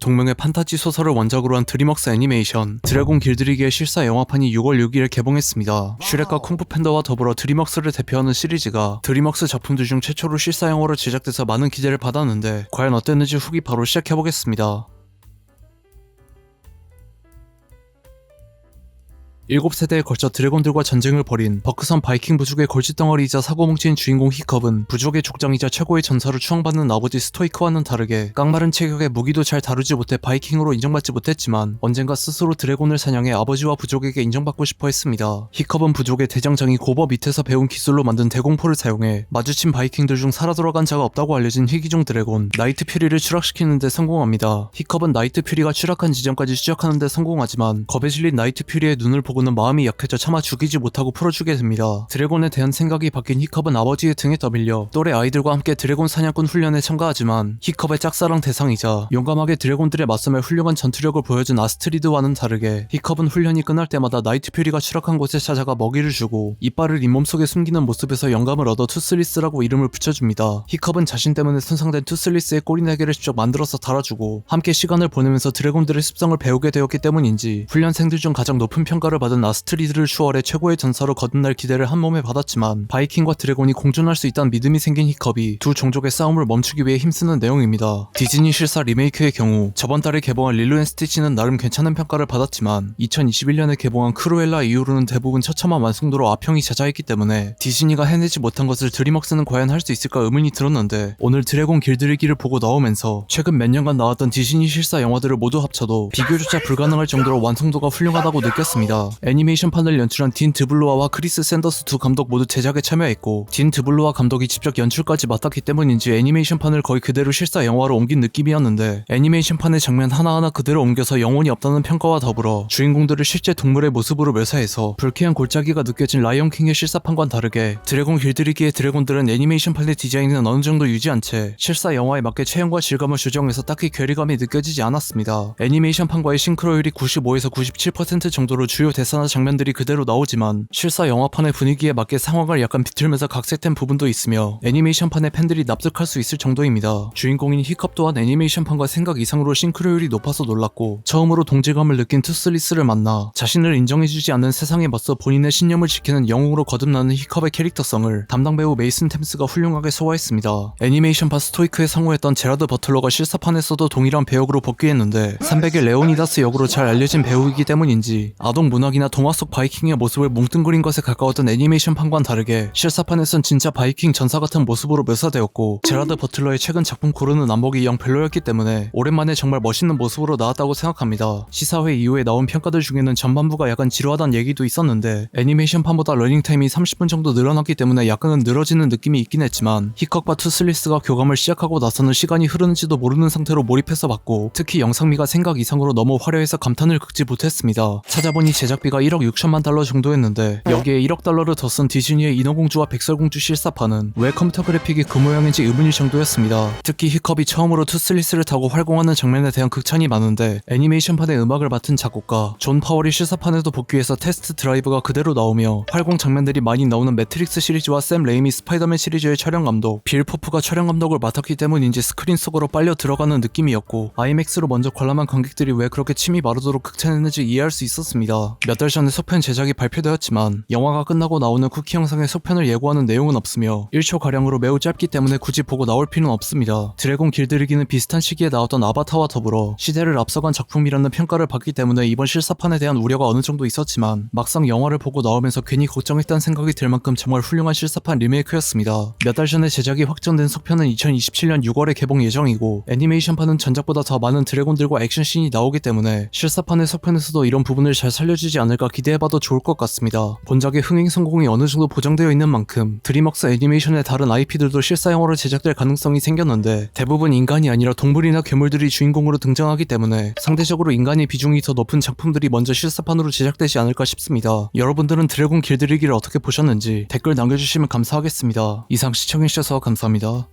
동명의 판타지 소설을 원작으로 한 드림웍스 애니메이션 드래곤 길들이기의 실사 영화판이 6월 6일에 개봉했습니다. 슈렉과 쿵푸 팬더와 더불어 드림웍스를 대표하는 시리즈가 드림웍스 작품들 중 최초로 실사 영화로 제작돼서 많은 기대를 받았는데 과연 어땠는지 후기 바로 시작해보겠습니다. 7세대에 걸쳐 드래곤들과 전쟁을 벌인 버크섬 바이킹 부족의 골칫덩어리이자 사고뭉치인 주인공 히컵은 부족의 족장이자 최고의 전사로 추앙받는 아버지 스토이크와는 다르게 깡마른 체격에 무기도 잘 다루지 못해 바이킹으로 인정받지 못했지만 언젠가 스스로 드래곤을 사냥해 아버지와 부족에게 인정받고 싶어 했습니다. 히컵은 부족의 대장장이 고버 밑에서 배운 기술로 만든 대공포를 사용해 마주친 바이킹들 중 살아 돌아간 자가 없다고 알려진 희귀종 드래곤 나이트 퓨리를 추락시키는 데 성공합니다. 히컵은 나이트 퓨리가 추락한 지점까지 추적하는 데 성공하지만 겁에 질린 나이트 퓨리의 눈을 보고는 마음이 약해져 차마 죽이지 못하고 풀어주게 됩니다. 드래곤에 대한 생각이 바뀐 히컵은 아버지의 등에 떠밀려 또래 아이들과 함께 드래곤 사냥꾼 훈련에 참가하지만 히컵의 짝사랑 대상이자 용감하게 드래곤들에 맞서며 훌륭한 전투력을 보여준 아스트리드와는 다르게 히컵은 훈련이 끝날 때마다 나이트 퓨리가 추락한 곳에 찾아가 먹이를 주고 이빨을 잇몸 속에 숨기는 모습에서 영감을 얻어 투슬리스라고 이름을 붙여줍니다. 히컵은 자신 때문에 손상된 투슬리스의 꼬리날개를 직접 만들어서 달아주고 함께 시간을 보내면서 드래곤들의 습성을 배우게 되었기 때문인지 훈련생들 중 가장 높은 평가를 받은 아스트리드를 추월해 최고의 전사로 거듭날 기대를 한몸에 받았지만 바이킹과 드래곤이 공존할 수 있다는 믿음이 생긴 히컵이 두 종족의 싸움을 멈추기 위해 힘쓰는 내용입니다. 디즈니 실사 리메이크의 경우 저번 달에 개봉한 릴로 앤 스티치는 나름 괜찮은 평가를 받았지만 2021년에 개봉한 크루엘라 이후로는 대부분 처참한 완성도로 아평이 잦아있기 때문에 디즈니가 해내지 못한 것을 드림웍스는 과연 할 수 있을까 의문이 들었는데 오늘 드래곤 길들이기를 보고 나오면서 최근 몇 년간 나왔던 디즈니 실사 영화들을 모두 합쳐도 비교조차 불가능할 정도로 완성도가 훌륭하다고 느꼈습니다. 애니메이션판을 연출한 딘 드블루아와 크리스 샌더스 두 감독 모두 제작에 참여했고 딘 드블루아 감독이 직접 연출까지 맡았기 때문인지 애니메이션판을 거의 그대로 실사 영화로 옮긴 느낌이었는데 애니메이션판의 장면 하나하나 그대로 옮겨서 영혼이 없다는 평가와 더불어 주인공들을 실제 동물의 모습으로 묘사해서 불쾌한 골짜기가 느껴진 라이온킹의 실사판과는 다르게 드래곤 길들이기의 드래곤들은 애니메이션판의 디자인은 어느 정도 유지한 채 실사 영화에 맞게 체형과 질감을 조정해서 딱히 괴리감이 느껴지지 않았습니다. 애니메이션판과의 싱크로율이 95에서 97% 정도로 주요 대사나 장면들이 그대로 나오지만 실사 영화판의 분위기에 맞게 상황을 약간 비틀면서 각색된 부분도 있으며 애니메이션판의 팬들이 납득할 수 있을 정도입니다. 주인공인 히컵 또한 애니메이션판과 생각 이상으로 싱크로율이 높아서 놀랐고 처음으로 동질감을 느낀 투슬리스를 만나 자신을 인정해주지 않는 세상에 맞서 본인의 신념을 지키는 영웅으로 거듭나는 히컵의 캐릭터성을 담당 배우 메이슨 템스가 훌륭하게 소화했습니다. 애니메이션판 스토이크에 상호했던 제라드 버틀러가 실사판에서도 동일한 배역으로 복귀했는데 300의 레오니다스 역으로 잘 알려진 배우이기 때문인지 아동 문학이나 동화 속 바이킹의 모습을 뭉뚱그린 것에 가까웠던 애니메이션판과는 다르게 실사판에선 진짜 바이킹 전사 같은 모습으로 묘사되었고 제라드 버틀러의 최근 작품 고르는 안목이 영 별로였기 때문에 오랜만에 정말 멋있는 모습으로 나왔다고 생각합니다. 시사회 이후에 나온 평가들 중에는 전반부가 약간 지루하다는 얘기도 있었는데 애니메이션판보다 러닝타임이 30분 정도 늘어났기 때문에 약간은 늘어지는 느낌이 있긴 했지만 히컵과 투슬리스가 교감을 시작하고 나서는 시간이 흐르는지도 모르는 상태로 몰입해서 봤고 특히 영상미가 생각 이상으로 너무 화려해서 감탄을 긁지 못했습니다. 찾아보니 제작비가 1억 6천만 달러 정도였는데 여기에 1억 달러를 더 쓴 디즈니의 인어공주와 백설공주 실사판은 왜 컴퓨터 그래픽이 그 모양인지 의문일 정도였습니다. 특히 히컵이 처음으로 투슬리스를 타고 활공하는 장면에 대한 극찬이 많은데 애니메이션판의 음악을 맡은 작곡가 존 파월이 실사판에도 복귀해서 테스트 드라이브가 그대로 나오며 활공 장면들이 많이 나오는 매트릭스 시리즈와 샘 레이미 스파이더맨 시리즈의 촬영 감독 빌 포프가 촬영 감독을 맡았기 때문인지 스크린 속으로 빨려 들어가는 느낌이었고 아이맥스로 먼저 관람한 관객들이 왜 그렇게 침이 마르도록 극찬했는지 이해할 수 있었습니다. 몇 달 전에 속편 제작이 발표되었지만 영화가 끝나고 나오는 쿠키 영상에 속편을 예고하는 내용은 없으며 1초가량으로 매우 짧기 때문에 굳이 보고 나올 필요는 없습니다. 드래곤 길들이기는 비슷한 시기에 나왔던 아바타와 더불어 시대를 앞서간 작품이라는 평가를 받기 때문에 이번 실사판에 대한 우려가 어느 정도 있었지만 막상 영화를 보고 나오면서 괜히 걱정했다는 생각이 들 만큼 정말 훌륭한 실사판 리메이크였습니다. 몇 달 전에 제작이 확정된 속편은 2027년 6월에 개봉 예정이고 애니메이션판은 전작보다 더 많은 드래곤들과 액션씬이 나오기 때문에 실사판의 속편에서도 이런 부분을 잘 살려주지 않을까 기대해봐도 좋을 것 같습니다. 본작의 흥행 성공이 어느 정도 보장되어 있는 만큼 드림웍스 애니메이션의 다른 IP들도 실사 영화로 제작될 가능성이 생겼는데 대부분 인간이 아니라 동물이나 괴물들이 주인공으로 등장하기 때문에 상대적으로 인간의 비중이 더 높은 작품들이 먼저 실사판으로 제작되지 않을까 싶습니다. 여러분들은 드래곤 길들이기를 어떻게 보셨는지 댓글 남겨주시면 감사하겠습니다. 이상 시청해주셔서 감사합니다.